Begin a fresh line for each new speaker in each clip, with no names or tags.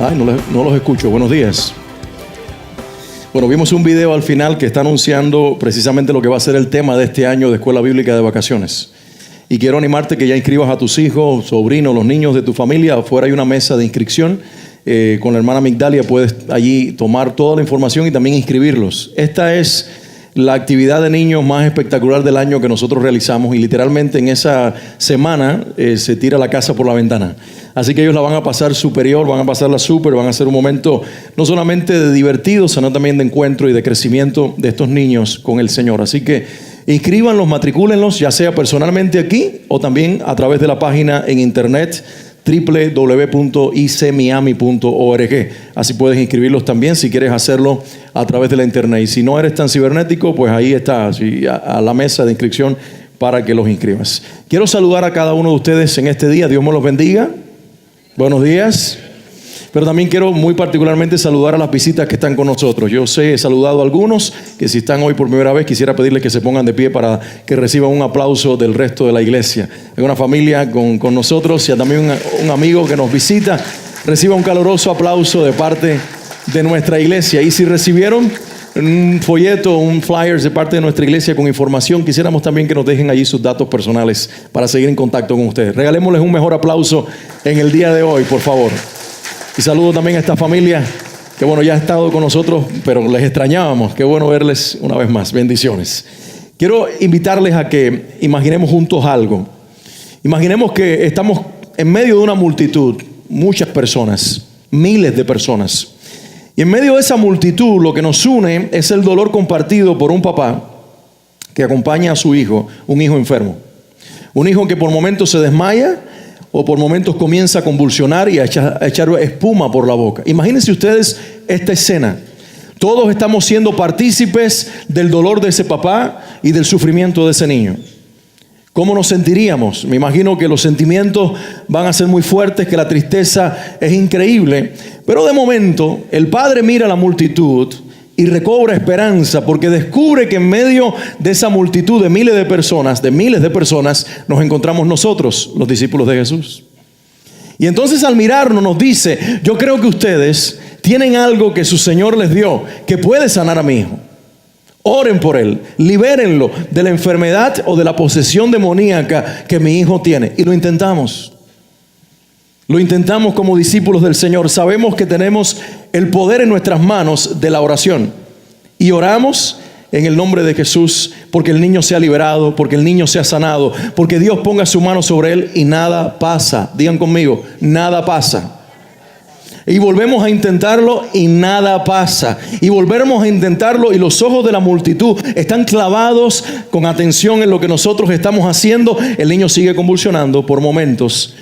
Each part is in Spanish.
Ay, no los escucho. Buenos días. Bueno, vimos un video al final que está anunciando precisamente lo que va a ser el tema de este año de Escuela Bíblica de Vacaciones. Y quiero animarte que ya inscribas a tus hijos, sobrinos, los niños de tu familia. Afuera hay una mesa de inscripción. Con la hermana Migdalia puedes allí tomar toda la información y también inscribirlos. Esta es la actividad de niños más espectacular del año que nosotros realizamos, y literalmente en esa semana se tira la casa por la ventana. Así que ellos la van a pasar superior, van a pasarla súper, van a ser un momento no solamente de divertido, sino también de encuentro y de crecimiento de estos niños con el Señor. Así que inscríbanlos, matricúlenlos, ya sea personalmente aquí o también a través de la página en internet www.icmiami.org. Así puedes inscribirlos también si quieres hacerlo a través de la internet. Y si no eres tan cibernético, pues ahí está, a la mesa de inscripción para que los inscribas. Quiero saludar a cada uno de ustedes en este día. Dios me los bendiga. Buenos días. Pero también quiero muy particularmente saludar a las visitas que están con nosotros. Yo he saludado a algunos que, si están hoy por primera vez, quisiera pedirles que se pongan de pie para que reciban un aplauso del resto de la iglesia. Hay una familia con nosotros y también un amigo que nos visita. Reciba un caluroso aplauso de parte de nuestra iglesia. Y si recibieron un folleto, un flyer de parte de nuestra iglesia con información, quisiéramos también que nos dejen allí sus datos personales para seguir en contacto con ustedes. Regalémosles un mejor aplauso en el día de hoy, por favor. Y saludo también a esta familia que, bueno, ya ha estado con nosotros, pero les extrañábamos. Qué bueno verles una vez más. Bendiciones. Quiero invitarles a que imaginemos juntos algo. Imaginemos que estamos en medio de una multitud, muchas personas, miles de personas. Y en medio de esa multitud lo que nos une es el dolor compartido por un papá que acompaña a su hijo, un hijo enfermo. Un hijo que por momentos se desmaya o por momentos comienza a convulsionar y a echar espuma por la boca. Imagínense ustedes esta escena. Todos estamos siendo partícipes del dolor de ese papá y del sufrimiento de ese niño. ¿Cómo nos sentiríamos? Me imagino que los sentimientos van a ser muy fuertes, que la tristeza es increíble. Pero de momento, el padre mira a la multitud y recobra esperanza, porque descubre que en medio de esa multitud de miles de personas, nos encontramos nosotros, los discípulos de Jesús. Y entonces, al mirarnos, nos dice: yo creo que ustedes tienen algo que su Señor les dio, que puede sanar a mi hijo. Oren por él, libérenlo de la enfermedad o de la posesión demoníaca que mi hijo tiene. Y lo intentamos. Lo intentamos como discípulos del Señor. Sabemos que tenemos el poder en nuestras manos de la oración. Y oramos en el nombre de Jesús porque el niño sea liberado, porque el niño sea sanado, porque Dios ponga su mano sobre él y nada pasa. Digan conmigo, nada pasa. Y volvemos a intentarlo y nada pasa. Y volvemos a intentarlo y los ojos de la multitud están clavados con atención en lo que nosotros estamos haciendo. El niño sigue convulsionando por momentos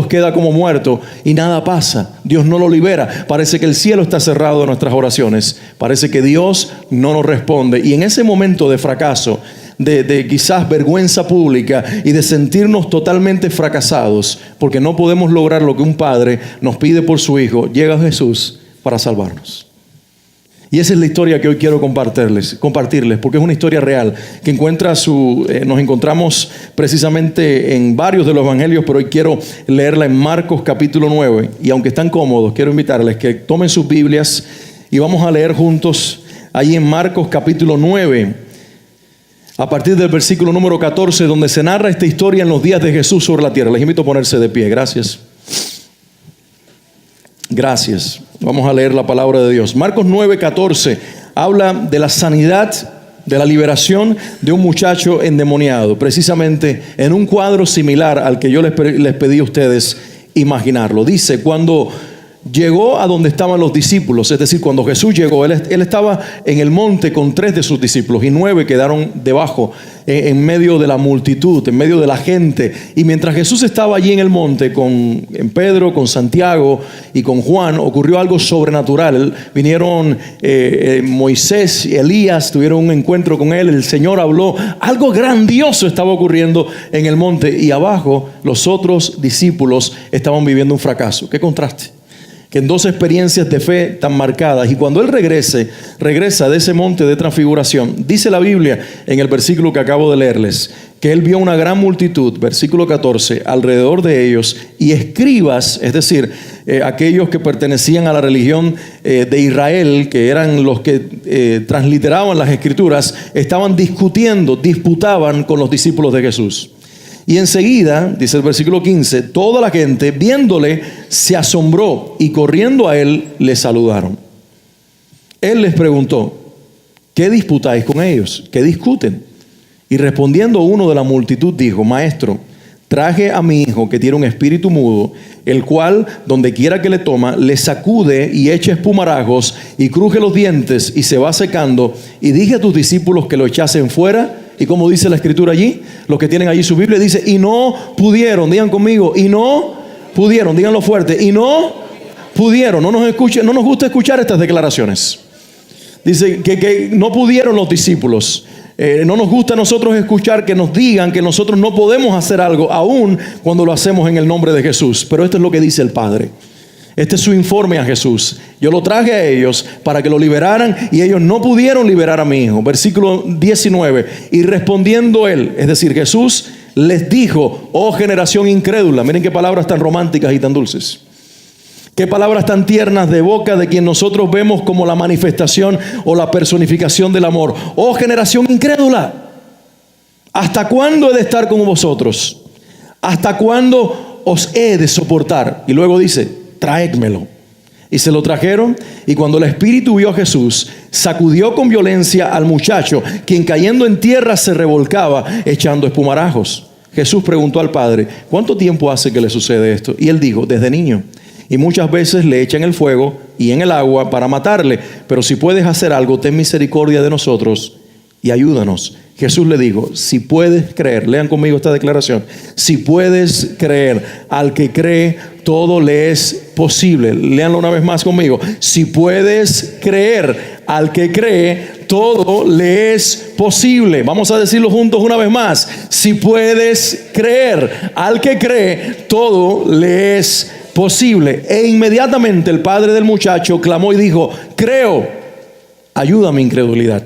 queda como muerto y nada pasa. Dios no lo libera. Parece que el cielo está cerrado a nuestras oraciones. Parece que Dios no nos responde. Y en ese momento de fracaso, de quizás vergüenza pública y de sentirnos totalmente fracasados porque no podemos lograr lo que un padre nos pide por su hijo, llega Jesús para salvarnos. Y esa es la historia que hoy quiero compartirles, porque es una historia real que nos encontramos precisamente en varios de los evangelios, pero hoy quiero leerla en Marcos capítulo 9. Y aunque están cómodos, quiero invitarles que tomen sus Biblias y vamos a leer juntos ahí en Marcos capítulo 9, a partir del versículo número 14, donde se narra esta historia en los días de Jesús sobre la tierra. Les invito a ponerse de pie. Gracias. Gracias. Vamos a leer la palabra de Dios. Marcos 9:14 habla de la sanidad, de la liberación de un muchacho endemoniado, precisamente en un cuadro similar al que yo les pedí a ustedes imaginarlo. Dice: cuando llegó a donde estaban los discípulos. Es decir, cuando Jesús llegó, él estaba en el monte con 3 de sus discípulos y 9 quedaron debajo, en medio de la multitud, en medio de la gente. Y mientras Jesús estaba allí en el monte con Pedro, con Santiago y con Juan, ocurrió algo sobrenatural. Vinieron Moisés y Elías, tuvieron un encuentro con él, el Señor habló, algo grandioso estaba ocurriendo en el monte, y abajo los otros discípulos estaban viviendo un fracaso. ¡Qué contraste! Que en 2 experiencias de fe tan marcadas, y cuando él regresa de ese monte de transfiguración, dice la Biblia en el versículo que acabo de leerles, que él vio una gran multitud, versículo 14, alrededor de ellos, y escribas, es decir, aquellos que pertenecían a la religión de Israel, que eran los que transliteraban las escrituras, estaban disputaban con los discípulos de Jesús. Y enseguida, dice el versículo 15, toda la gente viéndole se asombró y corriendo a él le saludaron. Él les preguntó, ¿qué disputáis con ellos? ¿Qué discuten? Y respondiendo uno de la multitud dijo, Maestro, traje a mi hijo que tiene un espíritu mudo, el cual donde quiera que le toma, le sacude y echa espumarajos y cruje los dientes y se va secando. Y dije a tus discípulos que lo echasen fuera. Y como dice la escritura allí, los que tienen allí su Biblia, dice, y no pudieron, digan conmigo, y no pudieron, díganlo fuerte, y no pudieron. No nos gusta escuchar estas declaraciones. Dice que no pudieron los discípulos. No nos gusta a nosotros escuchar que nos digan que nosotros no podemos hacer algo, aun cuando lo hacemos en el nombre de Jesús. Pero esto es lo que dice el Padre. Este es su informe a Jesús. Yo lo traje a ellos para que lo liberaran y ellos no pudieron liberar a mi hijo. Versículo 19. Y respondiendo él, es decir, Jesús les dijo, oh generación incrédula. Miren qué palabras tan románticas y tan dulces. Qué palabras tan tiernas de boca de quien nosotros vemos como la manifestación o la personificación del amor. Oh generación incrédula. ¿Hasta cuándo he de estar con vosotros? ¿Hasta cuándo os he de soportar? Y luego dice, traédmelo. Y se lo trajeron, y cuando el espíritu vio a Jesús, sacudió con violencia al muchacho, quien cayendo en tierra se revolcaba echando espumarajos. Jesús preguntó al padre, ¿cuánto tiempo hace que le sucede esto? Y él dijo, desde niño. Y muchas veces le echan el fuego y en el agua para matarle. Pero si puedes hacer algo, ten misericordia de nosotros y ayúdanos. Jesús le dijo, si puedes creer, lean conmigo esta declaración, si puedes creer, al que cree, todo le es posible. Léanlo una vez más conmigo. Si puedes creer, al que cree, todo le es posible. Vamos a decirlo juntos una vez más. Si puedes creer, al que cree, todo le es posible. E inmediatamente el padre del muchacho clamó y dijo, creo, ayuda a mi incredulidad.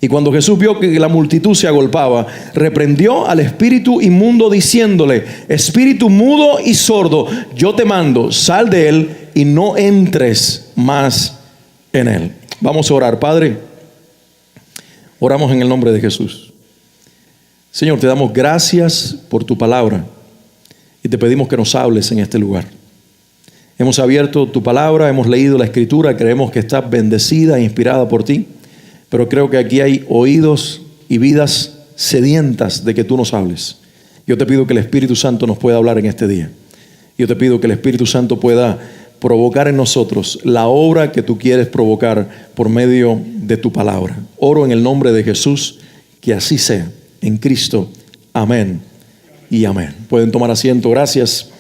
Y cuando Jesús vio que la multitud se agolpaba, reprendió al espíritu inmundo diciéndole, espíritu mudo y sordo, yo te mando, sal de él y no entres más en él. Vamos a orar. Padre, oramos en el nombre de Jesús. Señor, te damos gracias por tu palabra y te pedimos que nos hables en este lugar. Hemos abierto tu palabra, hemos leído la escritura, creemos que está bendecida e inspirada por ti. Pero creo que aquí hay oídos y vidas sedientas de que tú nos hables. Yo te pido que el Espíritu Santo nos pueda hablar en este día. Yo te pido que el Espíritu Santo pueda provocar en nosotros la obra que tú quieres provocar por medio de tu palabra. Oro en el nombre de Jesús, que así sea. En Cristo. Amén y amén. Pueden tomar asiento. Gracias.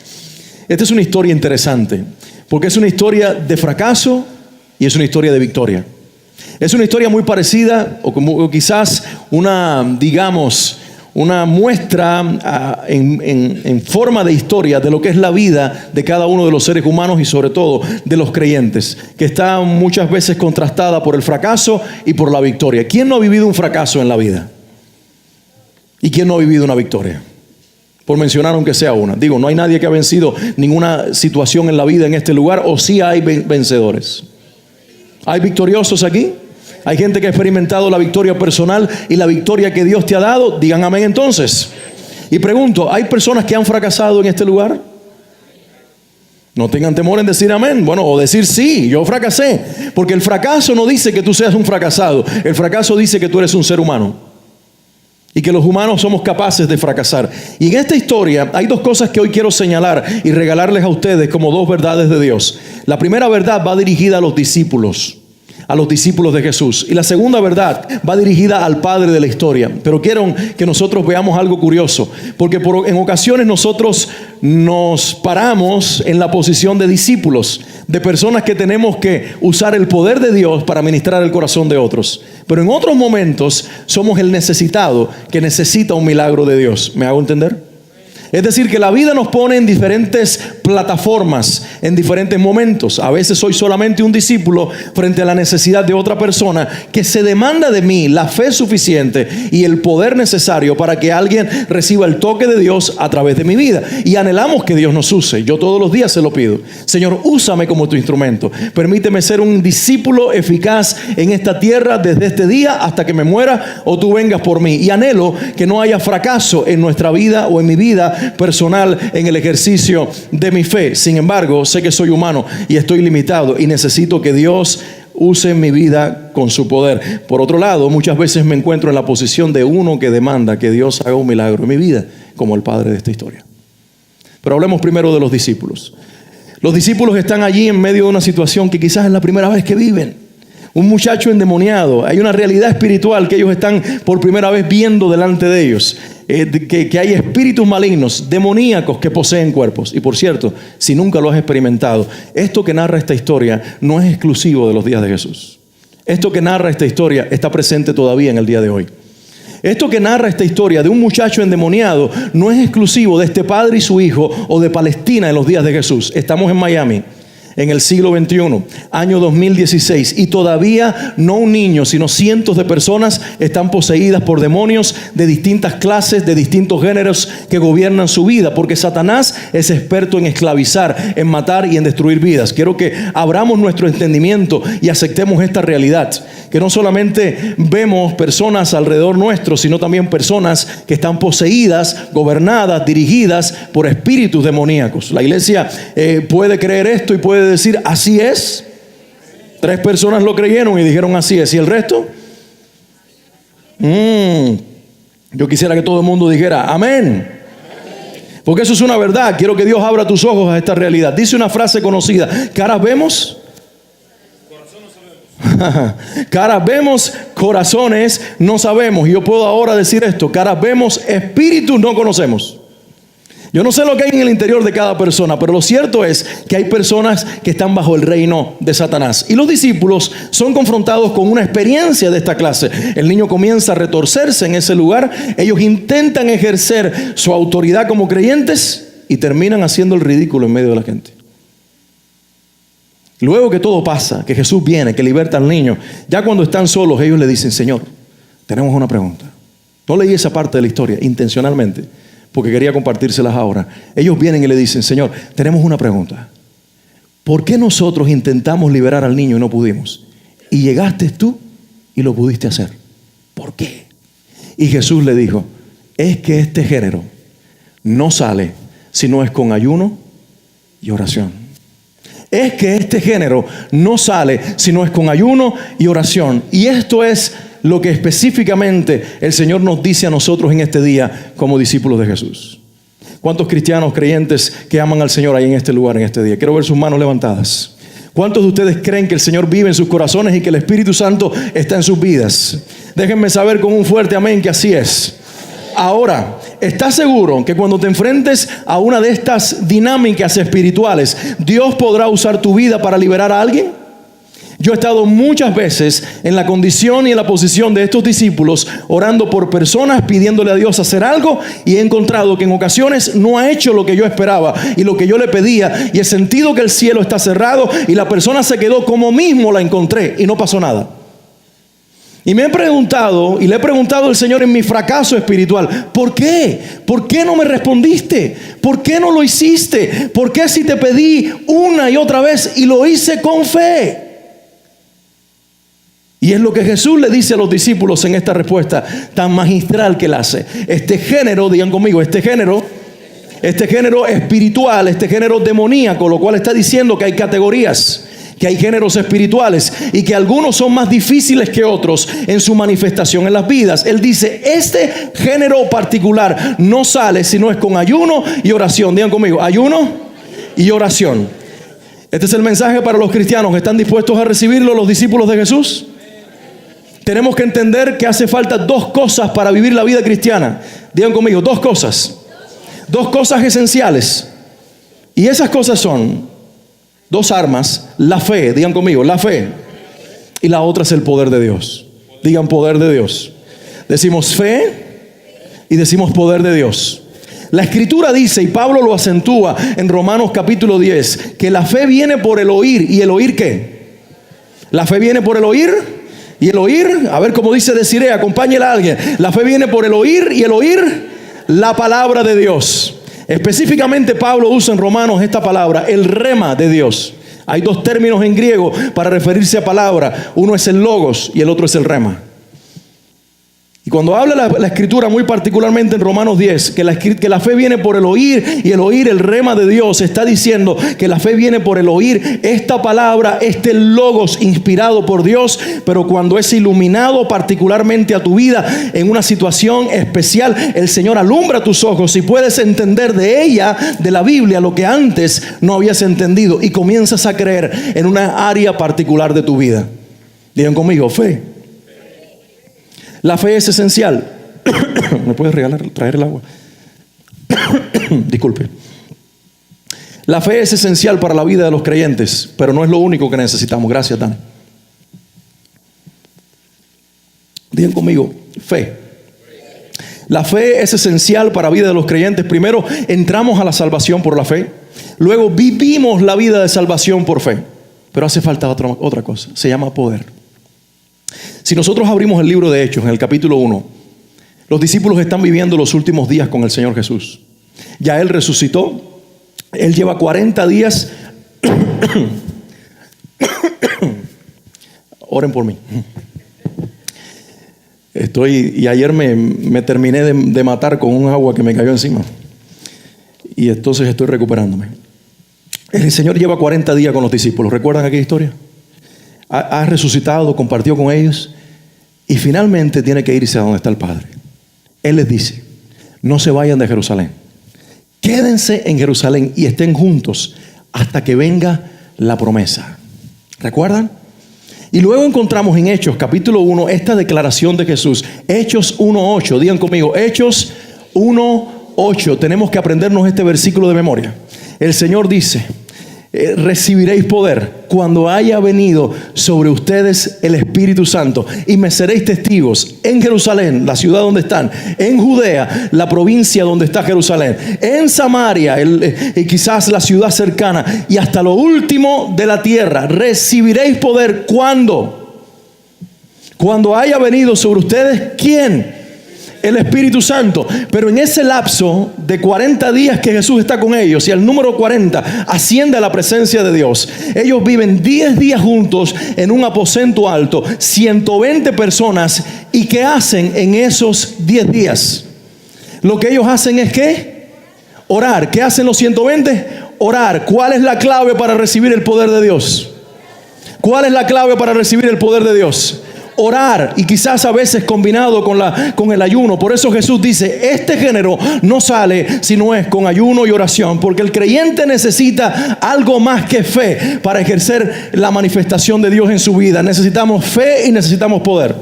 Esta es una historia interesante, porque es una historia de fracaso y es una historia de victoria. Es una historia muy parecida, o como quizás una muestra en forma de historia de lo que es la vida de cada uno de los seres humanos y sobre todo de los creyentes, que está muchas veces contrastada por el fracaso y por la victoria. ¿Quién no ha vivido un fracaso en la vida? ¿Y quién no ha vivido una victoria? Por mencionar aunque sea una. Digo, no hay nadie que ha vencido ninguna situación en la vida en este lugar, o sí hay vencedores. ¿Hay victoriosos aquí? ¿Hay gente que ha experimentado la victoria personal y la victoria que Dios te ha dado? Digan amén entonces. Y pregunto, ¿hay personas que han fracasado en este lugar? No tengan temor en decir amén. Bueno, o decir sí, yo fracasé. Porque el fracaso no dice que tú seas un fracasado. El fracaso dice que tú eres un ser humano. Y que los humanos somos capaces de fracasar. Y en esta historia hay dos cosas que hoy quiero señalar y regalarles a ustedes como dos verdades de Dios. La primera verdad va dirigida a los discípulos de Jesús. Y la segunda verdad va dirigida al padre de la historia. Pero quiero que nosotros veamos algo curioso, porque en ocasiones nosotros nos paramos en la posición de discípulos, de personas que tenemos que usar el poder de Dios para ministrar el corazón de otros. Pero en otros momentos somos el necesitado que necesita un milagro de Dios. ¿Me hago entender? Es decir, que la vida nos pone en diferentes plataformas, en diferentes momentos. A veces soy solamente un discípulo frente a la necesidad de otra persona que se demanda de mí la fe suficiente y el poder necesario para que alguien reciba el toque de Dios a través de mi vida. Y anhelamos que Dios nos use. Yo todos los días se lo pido. Señor, úsame como tu instrumento. Permíteme ser un discípulo eficaz en esta tierra desde este día hasta que me muera o tú vengas por mí. Y anhelo que no haya fracaso en nuestra vida o en mi vida personal en el ejercicio de mi fe. Sin embargo, sé que soy humano y estoy limitado y necesito que Dios use mi vida con su poder. Por otro lado, muchas veces me encuentro en la posición de uno que demanda que Dios haga un milagro en mi vida, como el padre de esta historia. Pero hablemos primero de los discípulos. Los discípulos están allí en medio de una situación que quizás es la primera vez que viven. Un muchacho endemoniado. Hay una realidad espiritual que ellos están por primera vez viendo delante de ellos. Que hay espíritus malignos, demoníacos que poseen cuerpos. Y por cierto, si nunca lo has experimentado, esto que narra esta historia no es exclusivo de los días de Jesús. Esto que narra esta historia está presente todavía en el día de hoy. Esto que narra esta historia de un muchacho endemoniado no es exclusivo de este padre y su hijo o de Palestina en los días de Jesús. Estamos en Miami, en el siglo XXI, año 2016, y todavía no un niño, sino cientos de personas están poseídas por demonios de distintas clases, de distintos géneros que gobiernan su vida, porque Satanás es experto en esclavizar, en matar y en destruir vidas. Quiero que abramos nuestro entendimiento y aceptemos esta realidad, que no solamente vemos personas alrededor nuestro, sino también personas que están poseídas, gobernadas, dirigidas por espíritus demoníacos. La iglesia puede creer esto y puede decir así es. 3 personas lo creyeron y dijeron así es. ¿Y el resto? Yo quisiera que todo el mundo dijera amén. Porque eso es una verdad. Quiero que Dios abra tus ojos a esta realidad. Dice una frase conocida: caras vemos, caras vemos, corazones no sabemos. Y yo puedo ahora decir esto: caras vemos, espíritus no conocemos. Yo no sé lo que hay en el interior de cada persona, pero lo cierto es que hay personas que están bajo el reino de Satanás. Y los discípulos son confrontados con una experiencia de esta clase. El niño comienza a retorcerse en ese lugar. Ellos intentan ejercer su autoridad como creyentes y terminan haciendo el ridículo en medio de la gente. Luego que todo pasa, que Jesús viene, que liberta al niño, ya cuando están solos, ellos le dicen: Señor, tenemos una pregunta. No leí esa parte de la historia intencionalmente, porque quería compartírselas ahora. Ellos vienen y le dicen: Señor, tenemos una pregunta. ¿Por qué nosotros intentamos liberar al niño y no pudimos? Y llegaste tú y lo pudiste hacer. ¿Por qué? Y Jesús le dijo: es que este género no sale si no es con ayuno y oración. Es que este género no sale si no es con ayuno y oración. Y esto es lo que específicamente el Señor nos dice a nosotros en este día como discípulos de Jesús. ¿Cuántos cristianos creyentes que aman al Señor hay en este lugar, en este día? Quiero ver sus manos levantadas. ¿Cuántos de ustedes creen que el Señor vive en sus corazones y que el Espíritu Santo está en sus vidas? Déjenme saber con un fuerte amén que así es. Ahora, ¿estás seguro que cuando te enfrentes a una de estas dinámicas espirituales, Dios podrá usar tu vida para liberar a alguien? Yo he estado muchas veces en la condición y en la posición de estos discípulos, orando por personas, pidiéndole a Dios hacer algo, y he encontrado que en ocasiones no ha hecho lo que yo esperaba y lo que yo le pedía, y he sentido que el cielo está cerrado y la persona se quedó como mismo la encontré y no pasó nada. Y me he preguntado, y le he preguntado al Señor en mi fracaso espiritual: ¿por qué? ¿Por qué no me respondiste? ¿Por qué no lo hiciste? ¿Por qué si te pedí una y otra vez y lo hice con fe? Y es lo que Jesús le dice a los discípulos en esta respuesta tan magistral que él hace. Este género, digan conmigo, este género espiritual, este género demoníaco, lo cual está diciendo que hay categorías, que hay géneros espirituales y que algunos son más difíciles que otros en su manifestación en las vidas. Él dice: este género particular no sale si no es con ayuno y oración. Digan conmigo: ayuno y oración. Este es el mensaje para los cristianos. ¿Están dispuestos a recibirlo los discípulos de Jesús? Tenemos que entender que hace falta dos cosas para vivir la vida cristiana. Digan conmigo, dos cosas. Dos cosas esenciales. Y esas cosas son dos armas. La fe, digan conmigo, la fe. Y la otra es el poder de Dios. Digan poder de Dios. Decimos fe y decimos poder de Dios. La Escritura dice, y Pablo lo acentúa en Romanos capítulo 10, que la fe viene por el oír. ¿Y el oír qué? La fe viene por el oír. Y el oír, a ver cómo dice Desiree, acompáñela a alguien. La fe viene por el oír, y el oír, la palabra de Dios. Específicamente Pablo usa en Romanos esta palabra, el rema de Dios. Hay dos términos en griego para referirse a palabra. Uno es el logos y el otro es el rema. Y cuando habla la Escritura, muy particularmente en Romanos 10, que la fe viene por el oír, y el oír el rema de Dios, está diciendo que la fe viene por el oír esta palabra, este logos inspirado por Dios, pero cuando es iluminado particularmente a tu vida en una situación especial, el Señor alumbra tus ojos y puedes entender de ella, de la Biblia, lo que antes no habías entendido, y comienzas a creer en una área particular de tu vida. Digan conmigo, fe. La fe es esencial. ¿Me puedes traer el agua? Disculpe. La fe es esencial para la vida de los creyentes, pero no es lo único que necesitamos. Gracias, Dan. Digan conmigo, fe. La fe es esencial para la vida de los creyentes. Primero, entramos a la salvación por la fe. Luego, vivimos la vida de salvación por fe. Pero hace falta otra cosa. Se llama poder. Si nosotros abrimos el libro de Hechos, en el capítulo 1, los discípulos están viviendo los últimos días con el Señor Jesús. Ya Él resucitó. Él lleva 40 días. Oren por mí. Y ayer me terminé de matar con un agua que me cayó encima. Y entonces estoy recuperándome. El Señor lleva 40 días con los discípulos. ¿Recuerdan aquella historia? Ha resucitado, compartió con ellos y finalmente tiene que irse a donde está el Padre. Él les dice, no se vayan de Jerusalén, quédense en Jerusalén y estén juntos hasta que venga la promesa. ¿Recuerdan? Y luego encontramos en Hechos capítulo 1 esta declaración de Jesús. Hechos 1:8, digan conmigo, Hechos 1:8. Tenemos que aprendernos este versículo de memoria. El Señor dice, recibiréis poder cuando haya venido sobre ustedes el Espíritu Santo, y me seréis testigos en Jerusalén, la ciudad donde están, en Judea, la provincia donde está Jerusalén, en Samaria, y quizás la ciudad cercana, y hasta lo último de la tierra. Recibiréis poder cuando haya venido sobre ustedes, ¿quién? El Espíritu Santo. Pero en ese lapso de 40 días que Jesús está con ellos, y al número 40 asciende a la presencia de Dios, ellos viven 10 días juntos en un aposento alto, 120 personas. ¿Y qué hacen en esos 10 días? Lo que ellos hacen es ¿qué? Orar. ¿Qué hacen los 120? Orar. ¿Cuál es la clave para recibir el poder de Dios? ¿Cuál es la clave para recibir el poder de Dios? Orar, y quizás a veces combinado con el ayuno. Por eso Jesús dice, este género no sale si no es con ayuno y oración, porque el creyente necesita algo más que fe para ejercer la manifestación de Dios en su vida. Necesitamos fe y necesitamos poder.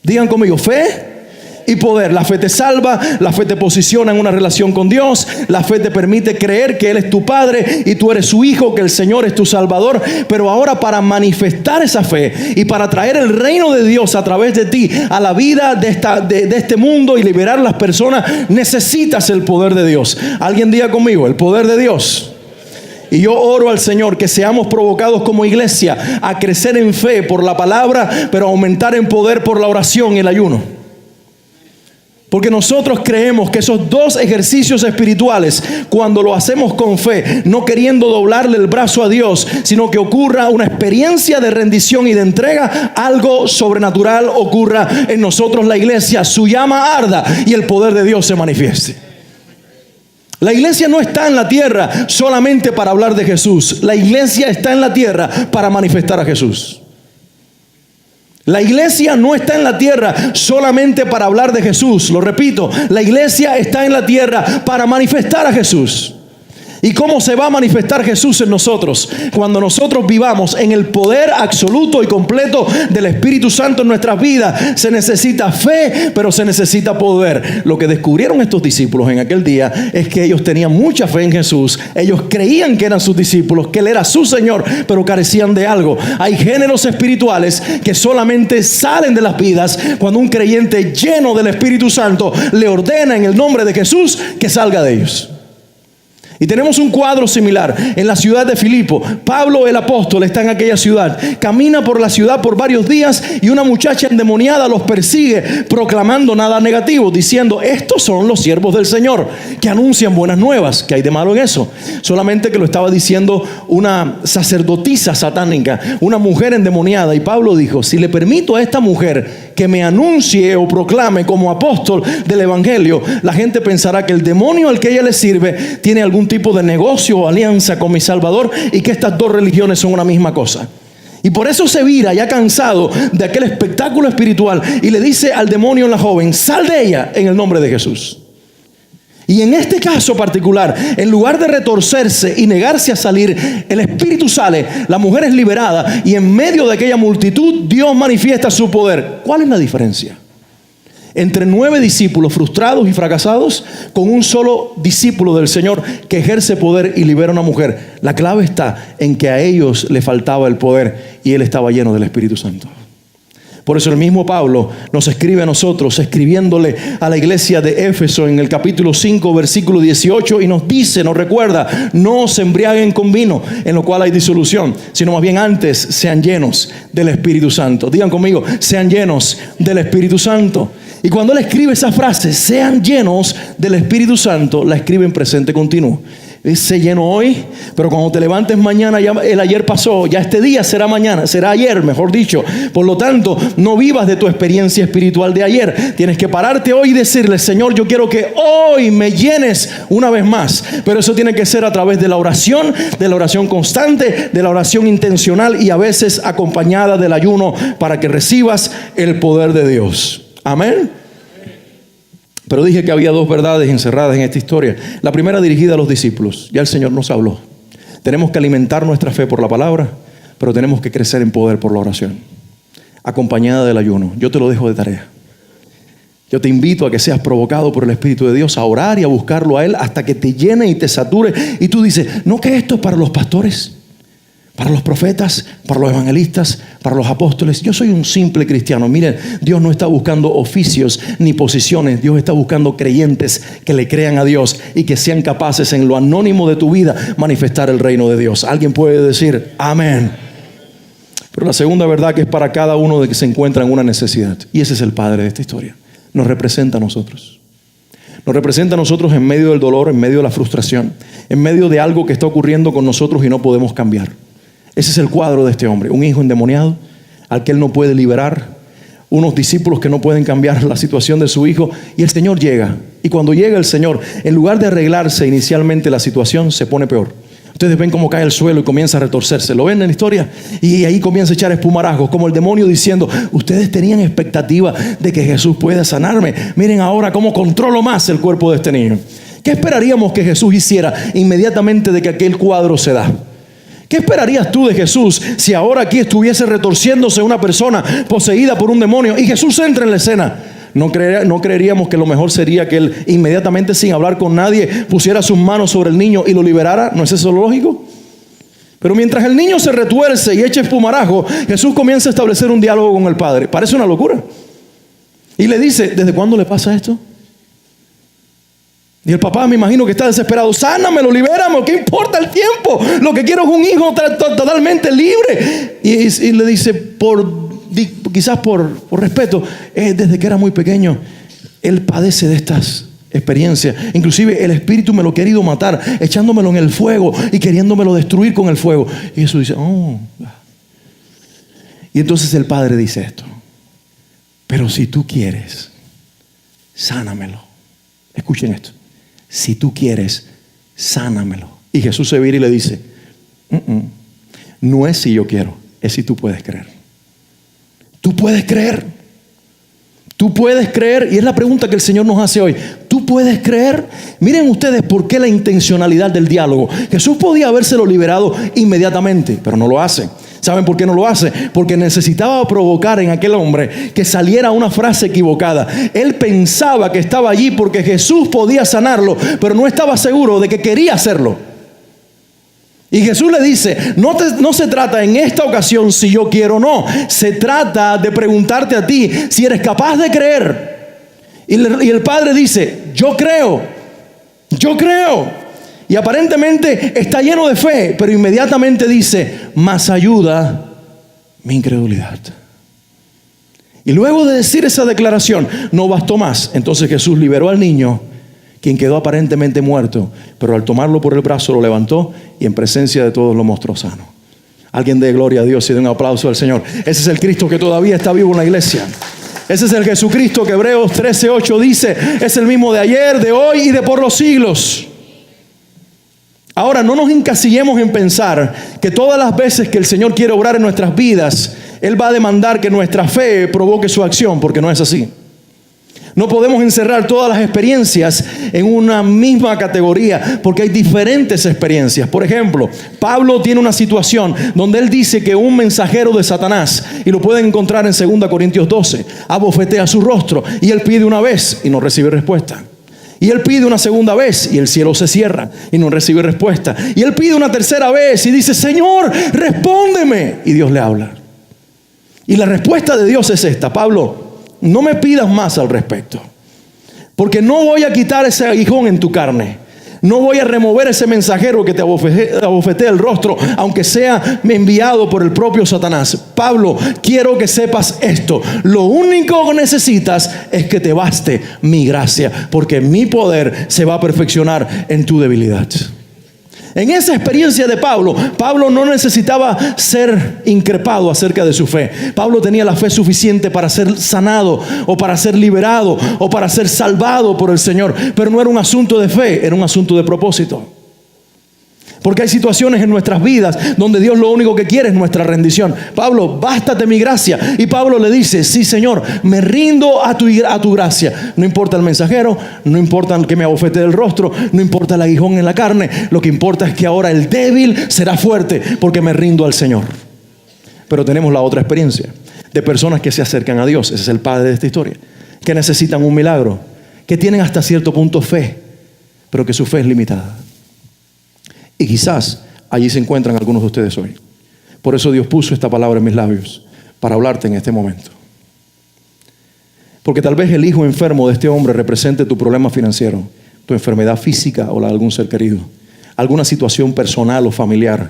Digan conmigo, fe y poder. La fe te salva, la fe te posiciona en una relación con Dios, la fe te permite creer que Él es tu Padre y tú eres su hijo, que el Señor es tu Salvador. Pero ahora, para manifestar esa fe y para traer el reino de Dios a través de ti a la vida de este mundo y liberar a las personas, necesitas el poder de Dios. Alguien diga conmigo, el poder de Dios. Y yo oro al Señor que seamos provocados como iglesia a crecer en fe por la palabra, pero aumentar en poder por la oración y el ayuno. Porque nosotros creemos que esos dos ejercicios espirituales, cuando lo hacemos con fe, no queriendo doblarle el brazo a Dios, sino que ocurra una experiencia de rendición y de entrega, algo sobrenatural ocurra en nosotros, la iglesia, su llama arda y el poder de Dios se manifieste. La iglesia no está en la tierra solamente para hablar de Jesús. La iglesia está en la tierra para manifestar a Jesús. La iglesia no está en la tierra solamente para hablar de Jesús. Lo repito, la iglesia está en la tierra para manifestar a Jesús. ¿Y cómo se va a manifestar Jesús en nosotros? Cuando nosotros vivamos en el poder absoluto y completo del Espíritu Santo en nuestras vidas. Se necesita fe, pero se necesita poder. Lo que descubrieron estos discípulos en aquel día es que ellos tenían mucha fe en Jesús. Ellos creían que eran sus discípulos, que Él era su Señor, pero carecían de algo. Hay géneros espirituales que solamente salen de las vidas cuando un creyente lleno del Espíritu Santo le ordena en el nombre de Jesús que salga de ellos. Y tenemos un cuadro similar en la ciudad de Filipo. Pablo el apóstol está en aquella ciudad, camina por la ciudad por varios días y una muchacha endemoniada los persigue proclamando nada negativo, diciendo: estos son los siervos del Señor que anuncian buenas nuevas. ¿Qué hay de malo en eso? Solamente que lo estaba diciendo una sacerdotisa satánica, una mujer endemoniada. Y Pablo dijo: si le permito a esta mujer que me anuncie o proclame como apóstol del evangelio, la gente pensará que el demonio al que ella le sirve tiene algún tipo de negocio o alianza con mi Salvador y que estas dos religiones son una misma cosa. Y por eso se vira, ya cansado de aquel espectáculo espiritual, y le dice al demonio en la joven: sal de ella en el nombre de Jesús. Y en este caso particular, en lugar de retorcerse y negarse a salir, el espíritu sale, la mujer es liberada y en medio de aquella multitud Dios manifiesta su poder. ¿Cuál es la diferencia entre 9 discípulos frustrados y fracasados con un solo discípulo del Señor que ejerce poder y libera a una mujer? La clave está en que a ellos le faltaba el poder y él estaba lleno del Espíritu Santo. Por eso el mismo Pablo nos escribe a nosotros, escribiéndole a la iglesia de Éfeso en el capítulo 5, versículo 18, y nos dice, nos recuerda: no se embriaguen con vino, en lo cual hay disolución, sino más bien antes sean llenos del Espíritu Santo. Digan conmigo: sean llenos del Espíritu Santo. Y cuando él escribe esa frase, sean llenos del Espíritu Santo, la escribe en presente continuo. Se llenó hoy, pero cuando te levantes mañana, ya el ayer pasó, ya este día será mañana, será ayer, mejor dicho. Por lo tanto, no vivas de tu experiencia espiritual de ayer. Tienes que pararte hoy y decirle: Señor, yo quiero que hoy me llenes una vez más. Pero eso tiene que ser a través de la oración constante, de la oración intencional y a veces acompañada del ayuno, para que recibas el poder de Dios. Amén. Pero dije que había 2 verdades encerradas en esta historia. La primera dirigida a los discípulos. Ya el Señor nos habló. Tenemos que alimentar nuestra fe por la palabra, pero tenemos que crecer en poder por la oración, acompañada del ayuno. Yo te lo dejo de tarea. Yo te invito a que seas provocado por el Espíritu de Dios a orar y a buscarlo a Él hasta que te llene y te sature. Y tú dices: no, que esto es para los pastores, para los profetas, para los evangelistas, para los apóstoles. Yo soy un simple cristiano. Miren, Dios no está buscando oficios ni posiciones. Dios está buscando creyentes que le crean a Dios y que sean capaces en lo anónimo de tu vida manifestar el reino de Dios. ¿Alguien puede decir amén? Pero la segunda verdad, que es para cada uno de que se encuentra en una necesidad, y ese es el Padre de esta historia, nos representa a nosotros. Nos representa a nosotros en medio del dolor, en medio de la frustración, en medio de algo que está ocurriendo con nosotros y no podemos cambiar. Ese es el cuadro de este hombre: un hijo endemoniado al que él no puede liberar, unos discípulos que no pueden cambiar la situación de su hijo, y el Señor llega. Y cuando llega el Señor, en lugar de arreglarse inicialmente la situación, se pone peor. Ustedes ven cómo cae el suelo y comienza a retorcerse. ¿Lo ven en la historia? Y ahí comienza a echar espumarajos, como el demonio diciendo: ustedes tenían expectativa de que Jesús pueda sanarme. Miren ahora cómo controlo más el cuerpo de este niño. ¿Qué esperaríamos que Jesús hiciera inmediatamente de que aquel cuadro se da? ¿Qué esperarías tú de Jesús si ahora aquí estuviese retorciéndose una persona poseída por un demonio y Jesús entra en la escena? ¿No creeríamos que lo mejor sería que él inmediatamente, sin hablar con nadie, pusiera sus manos sobre el niño y lo liberara? ¿No es eso lo lógico? Pero mientras el niño se retuerce y echa espumarajo, Jesús comienza a establecer un diálogo con el Padre. Parece una locura. Y le dice: ¿desde cuándo le pasa esto? Y el papá, me imagino que está desesperado: sánamelo, libérame, ¿qué importa el tiempo? Lo que quiero es un hijo totalmente libre. Y le dice, quizás por respeto, desde que era muy pequeño, él padece de estas experiencias. Inclusive el espíritu me lo ha querido matar, echándomelo en el fuego y queriéndomelo destruir con el fuego. Y Jesús dice: oh. Y entonces el Padre dice esto: pero si tú quieres, sánamelo. Escuchen esto: si tú quieres, sánamelo. Y Jesús se vira y le dice: no es si yo quiero, es si tú puedes creer. Tú puedes creer. Tú puedes creer. Y es la pregunta que el Señor nos hace hoy. Tú tú puedes creer. Miren ustedes por qué la intencionalidad del diálogo. Jesús podía habérselo liberado inmediatamente, pero no lo hace. ¿Saben por qué no lo hace? Porque necesitaba provocar en aquel hombre que saliera una frase equivocada. Él pensaba que estaba allí porque Jesús podía sanarlo, pero no estaba seguro de que quería hacerlo. Y Jesús le dice, no se trata en esta ocasión si yo quiero o no. Se trata de preguntarte a ti si eres capaz de creer. Y el Padre dice, yo creo. Y aparentemente está lleno de fe, pero inmediatamente dice, mas ayuda mi incredulidad. Y luego de decir esa declaración, no bastó más. Entonces Jesús liberó al niño, quien quedó aparentemente muerto, pero al tomarlo por el brazo lo levantó y en presencia de todos lo mostró sano. Alguien dé gloria a Dios y dé un aplauso al Señor. Ese es el Cristo que todavía está vivo en la iglesia. Ese es el Jesucristo que Hebreos 13:8 dice, es el mismo de ayer, de hoy y de por los siglos. Ahora, no nos encasillemos en pensar que todas las veces que el Señor quiere obrar en nuestras vidas, Él va a demandar que nuestra fe provoque su acción, porque no es así. No podemos encerrar todas las experiencias en una misma categoría, porque hay diferentes experiencias. Por ejemplo, Pablo tiene una situación donde él dice que un mensajero de Satanás, y lo pueden encontrar en 2 Corintios 12, abofetea su rostro, y él pide una vez y no recibe respuesta. Y él pide una segunda vez y el cielo se cierra y no recibe respuesta. Y él pide una tercera vez y dice, Señor, respóndeme. Y Dios le habla. Y la respuesta de Dios es esta: Pablo, no me pidas más al respecto, porque no voy a quitar ese aguijón en tu carne. No voy a remover ese mensajero que te abofetea el rostro, aunque sea enviado por el propio Satanás. Pablo, quiero que sepas esto. Lo único que necesitas es que te baste mi gracia, porque mi poder se va a perfeccionar en tu debilidad. En esa experiencia de Pablo no necesitaba ser increpado acerca de su fe. Pablo tenía la fe suficiente para ser sanado, o para ser liberado, o para ser salvado por el Señor. Pero no era un asunto de fe, era un asunto de propósito. Porque hay situaciones en nuestras vidas donde Dios lo único que quiere es nuestra rendición. Pablo, bástate mi gracia. Y Pablo le dice, sí Señor, me rindo a tu gracia. No importa el mensajero, no importa el que me abofetee el rostro, no importa el aguijón en la carne. Lo que importa es que ahora el débil será fuerte porque me rindo al Señor. Pero tenemos la otra experiencia de personas que se acercan a Dios. Ese es el padre de esta historia. Que necesitan un milagro, que tienen hasta cierto punto fe, pero que su fe es limitada. Y quizás allí se encuentran algunos de ustedes hoy. Por eso Dios puso esta palabra en mis labios, para hablarte en este momento. Porque tal vez el hijo enfermo de este hombre represente tu problema financiero, tu enfermedad física o la de algún ser querido, alguna situación personal o familiar,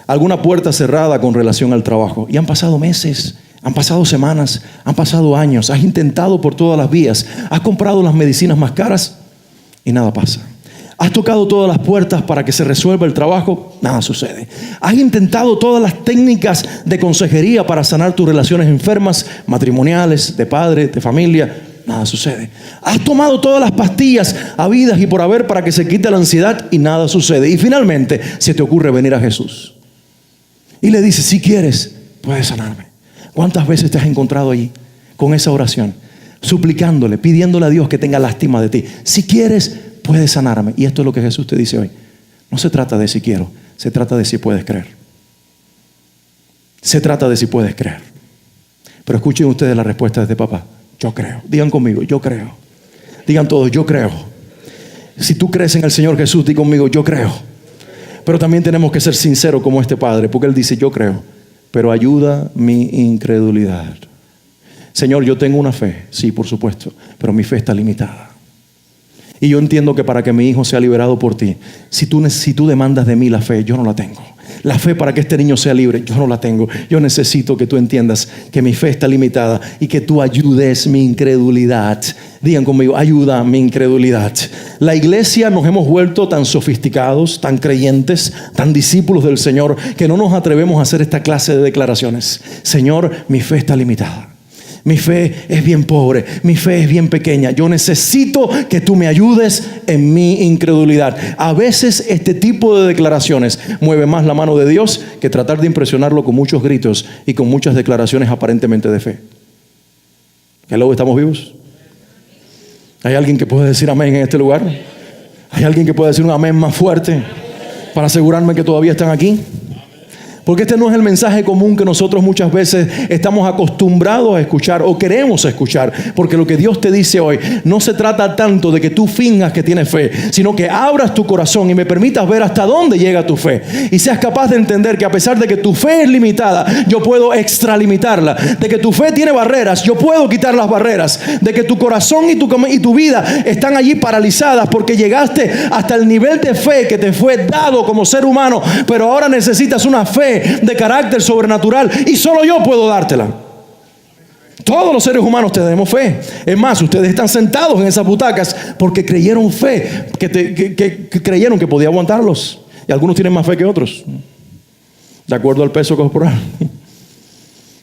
alguna puerta cerrada con relación al trabajo. Y han pasado meses, han pasado semanas, han pasado años. Has intentado por todas las vías, has comprado las medicinas más caras y nada pasa. Has tocado todas las puertas para que se resuelva el trabajo, nada sucede. Has intentado todas las técnicas de consejería para sanar tus relaciones enfermas, matrimoniales, de padre, de familia, nada sucede. Has tomado todas las pastillas habidas y por haber para que se quite la ansiedad y nada sucede. Y finalmente se te ocurre venir a Jesús y le dices, si quieres, puedes sanarme. ¿Cuántas veces te has encontrado allí con esa oración, suplicándole, pidiéndole a Dios que tenga lástima de ti? Si quieres, puedes sanarme. Y esto es lo que Jesús te dice hoy. No se trata de si quiero, se trata de si puedes creer. Se trata de si puedes creer. Pero escuchen ustedes la respuesta de este papá. Yo creo. Digan conmigo, yo creo. Digan todos, yo creo. Si tú crees en el Señor Jesús, di conmigo, yo creo. Pero también tenemos que ser sinceros como este padre, porque él dice, yo creo, pero ayuda mi incredulidad. Señor, yo tengo una fe, sí, por supuesto, pero mi fe está limitada. Y yo entiendo que para que mi hijo sea liberado por ti, si tú demandas de mí la fe, yo no la tengo. La fe para que este niño sea libre, yo no la tengo. Yo necesito que tú entiendas que mi fe está limitada y que tú ayudes mi incredulidad. Digan conmigo, ayuda mi incredulidad. La iglesia nos hemos vuelto tan sofisticados, tan creyentes, tan discípulos del Señor, que no nos atrevemos a hacer esta clase de declaraciones. Señor, mi fe está limitada. Mi fe es bien pobre, mi fe es bien pequeña. Yo necesito que tú me ayudes en mi incredulidad. A veces este tipo de declaraciones mueve más la mano de Dios que tratar de impresionarlo con muchos gritos y con muchas declaraciones aparentemente de fe. ¿Hello? ¿Estamos vivos? ¿Hay alguien que puede decir amén en este lugar? ¿Hay alguien que puede decir un amén más fuerte para asegurarme que todavía están aquí? Porque este no es el mensaje común que nosotros muchas veces estamos acostumbrados a escuchar o queremos escuchar. Porque lo que Dios te dice hoy no se trata tanto de que tú finjas que tienes fe, sino que abras tu corazón y me permitas ver hasta dónde llega tu fe. Y seas capaz de entender que a pesar de que tu fe es limitada, yo puedo extralimitarla. De que tu fe tiene barreras, yo puedo quitar las barreras. De que tu corazón y tu vida están allí paralizadas porque llegaste hasta el nivel de fe que te fue dado como ser humano, pero ahora necesitas una fe de carácter sobrenatural y solo yo puedo dártela. Todos los seres humanos tenemos fe. Es más, ustedes están sentados en esas butacas porque creyeron fe, que creyeron que podía aguantarlos. Y algunos tienen más fe que otros, de acuerdo al peso corporal.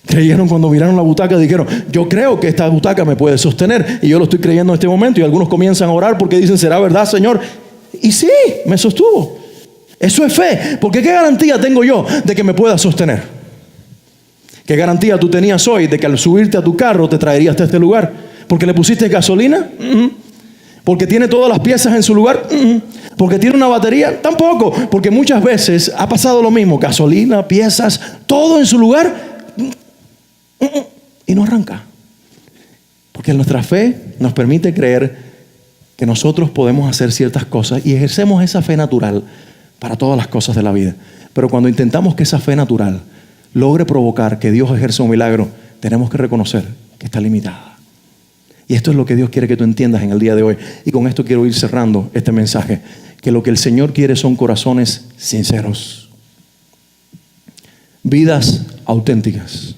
Creyeron cuando miraron la butaca y dijeron, yo creo que esta butaca me puede sostener. Y yo lo estoy creyendo en este momento. Y algunos comienzan a orar porque dicen, ¿será verdad, Señor? Y sí, me sostuvo. Eso es fe, porque ¿qué garantía tengo yo de que me pueda sostener? ¿Qué garantía tú tenías hoy de que al subirte a tu carro te traería hasta este lugar? ¿Porque le pusiste gasolina? ¿Porque tiene todas las piezas en su lugar? ¿Porque tiene una batería? Tampoco, porque muchas veces ha pasado lo mismo, gasolina, piezas, todo en su lugar y no arranca. Porque nuestra fe nos permite creer que nosotros podemos hacer ciertas cosas y ejercemos esa fe natural para todas las cosas de la vida. Pero cuando intentamos que esa fe natural logre provocar que Dios ejerza un milagro, tenemos que reconocer que está limitada. Y esto es lo que Dios quiere que tú entiendas en el día de hoy. Y con esto quiero ir cerrando este mensaje. Que lo que el Señor quiere son corazones sinceros. Vidas auténticas.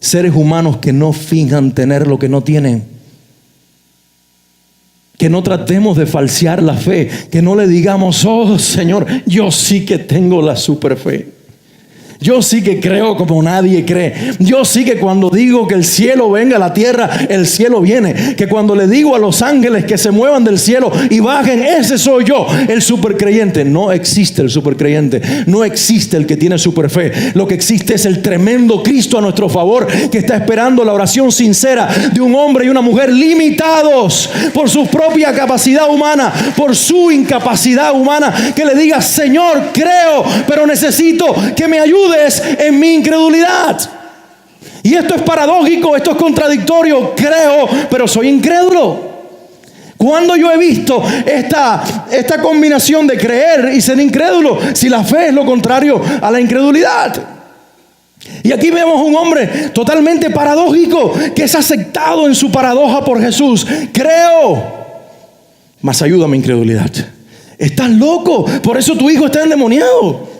Seres humanos que no finjan tener lo que no tienen. Que no tratemos de falsear la fe. Que no le digamos, oh Señor, yo sí que tengo la super fe. Yo sí que creo como nadie cree. Yo sí que cuando digo que el cielo venga a la tierra, el cielo viene. Que cuando le digo a los ángeles que se muevan del cielo y bajen, ese soy yo, el supercreyente. No existe el supercreyente. No existe el que tiene super fe. Lo que existe es el tremendo Cristo a nuestro favor, que está esperando la oración sincera de un hombre y una mujer limitados por su propia capacidad humana, por su incapacidad humana, que le diga, Señor, creo, pero necesito que me ayude en mi incredulidad. Y esto es paradójico, esto es contradictorio. Creo, pero soy incrédulo. ¿Cuándo yo he visto esta combinación de creer y ser incrédulo? Si la fe es lo contrario a la incredulidad. Y aquí vemos un hombre totalmente paradójico, que es aceptado en su paradoja por Jesús. Creo, mas ayuda a mi incredulidad. Estás loco, por eso tu hijo está endemoniado.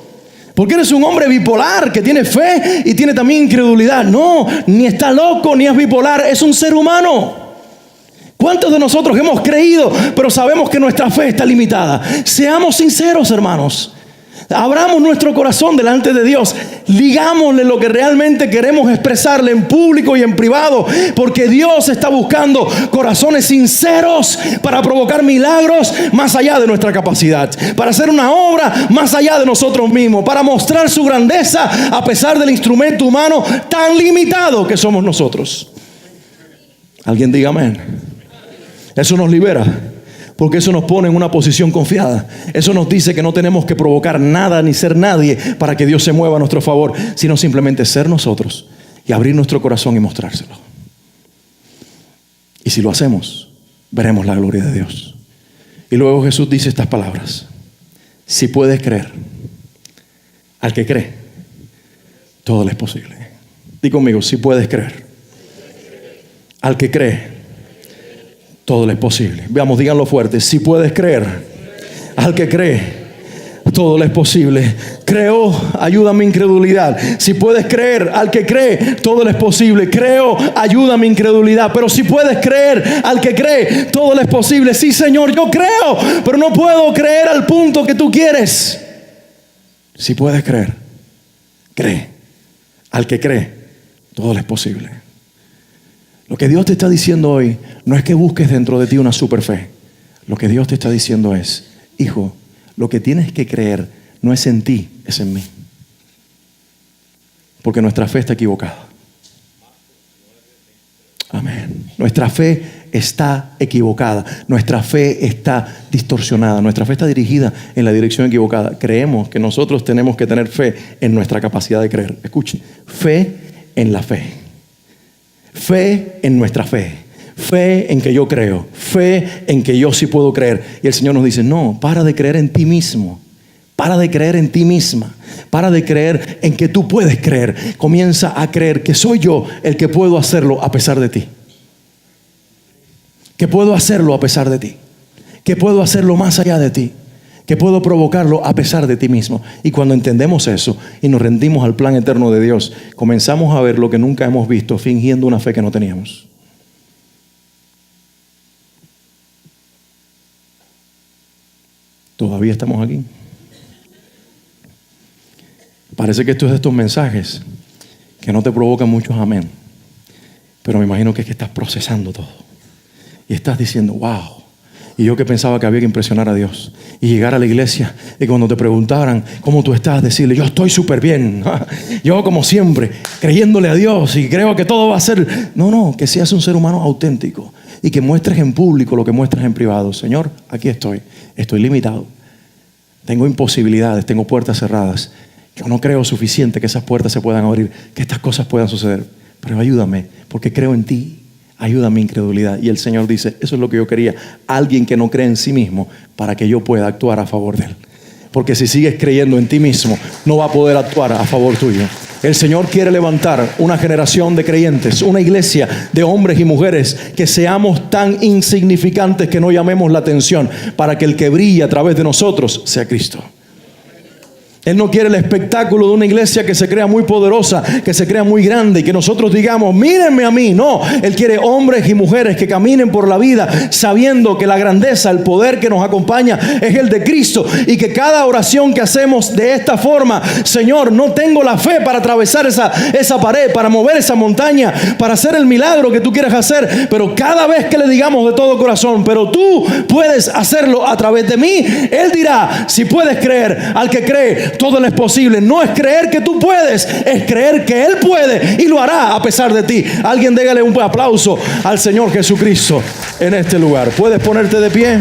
Porque eres un hombre bipolar que tiene fe y tiene también incredulidad. No, ni está loco ni es bipolar, es un ser humano. ¿Cuántos de nosotros hemos creído, pero sabemos que nuestra fe está limitada? Seamos sinceros, hermanos. Abramos nuestro corazón delante de Dios. Digámosle lo que realmente queremos expresarle en público y en privado, porque Dios está buscando corazones sinceros para provocar milagros más allá de nuestra capacidad, para hacer una obra más allá de nosotros mismos, para mostrar su grandeza a pesar del instrumento humano tan limitado que somos nosotros. Alguien diga amén. Eso nos libera. Porque eso nos pone en una posición confiada. Eso nos dice que no tenemos que provocar nada ni ser nadie para que Dios se mueva a nuestro favor, sino simplemente ser nosotros y abrir nuestro corazón y mostrárselo. Y si lo hacemos, veremos la gloria de Dios. Y luego Jesús dice estas palabras: si puedes creer, al que cree, todo le es posible. Di conmigo, si puedes creer, al que cree, todo le es posible. Veamos, díganlo fuerte. Si puedes creer, al que cree, todo le es posible. Creo, ayuda a mi incredulidad. Si puedes creer, al que cree, todo le es posible. Creo, ayuda a mi incredulidad. Pero si puedes creer, al que cree, todo le es posible. Sí, Señor, yo creo, pero no puedo creer al punto que tú quieres. Si puedes creer, cree. Al que cree, todo le es posible. Lo que Dios te está diciendo hoy no es que busques dentro de ti una super fe. Lo que Dios te está diciendo es: hijo, lo que tienes que creer no es en ti, es en mí. Porque nuestra fe está equivocada. Amén. Nuestra fe está equivocada. Nuestra fe está distorsionada. Nuestra fe está dirigida en la dirección equivocada. Creemos que nosotros tenemos que tener fe en nuestra capacidad de creer. Escuche, fe en la fe. Fe en nuestra fe. Fe en que yo creo. Fe en que yo sí puedo creer. Y el Señor nos dice, no, para de creer en ti mismo. Para de creer en ti misma. Para de creer en que tú puedes creer. Comienza a creer que soy yo el que puedo hacerlo a pesar de ti. Que puedo hacerlo a pesar de ti. Que puedo hacerlo más allá de ti. Que puedo provocarlo a pesar de ti mismo. Y cuando entendemos eso y nos rendimos al plan eterno de Dios, comenzamos a ver lo que nunca hemos visto, fingiendo una fe que no teníamos. Todavía estamos aquí. Parece que esto es de estos mensajes que no te provocan muchos amén. Pero me imagino que es que estás procesando todo. Y estás diciendo, wow. Y yo que pensaba que había que impresionar a Dios. Y llegar a la iglesia y cuando te preguntaran cómo tú estás, decirle, yo estoy súper bien. Yo como siempre, creyéndole a Dios y creo que todo va a ser... No, que seas un ser humano auténtico. Y que muestres en público lo que muestras en privado. Señor, aquí estoy. Estoy limitado. Tengo imposibilidades, tengo puertas cerradas. Yo no creo suficiente que esas puertas se puedan abrir, que estas cosas puedan suceder. Pero ayúdame, porque creo en ti. Ayuda a mi incredulidad. Y el Señor dice, eso es lo que yo quería. Alguien que no cree en sí mismo para que yo pueda actuar a favor de Él. Porque si sigues creyendo en ti mismo, no va a poder actuar a favor tuyo. El Señor quiere levantar una generación de creyentes, una iglesia de hombres y mujeres que seamos tan insignificantes que no llamemos la atención para que el que brille a través de nosotros sea Cristo. Él no quiere el espectáculo de una iglesia que se crea muy poderosa, que se crea muy grande y que nosotros digamos, mírenme a mí. No, Él quiere hombres y mujeres que caminen por la vida sabiendo que la grandeza, el poder que nos acompaña es el de Cristo. Y que cada oración que hacemos de esta forma, Señor, no tengo la fe para atravesar esa pared, para mover esa montaña, para hacer el milagro que tú quieres hacer. Pero cada vez que le digamos de todo corazón, pero tú puedes hacerlo a través de mí, Él dirá, si puedes creer, al que cree, todo le es posible. No es creer que tú puedes, es creer que Él puede y lo hará a pesar de ti. Alguien dégale un aplauso al Señor Jesucristo en este lugar. ¿Puedes ponerte de pie?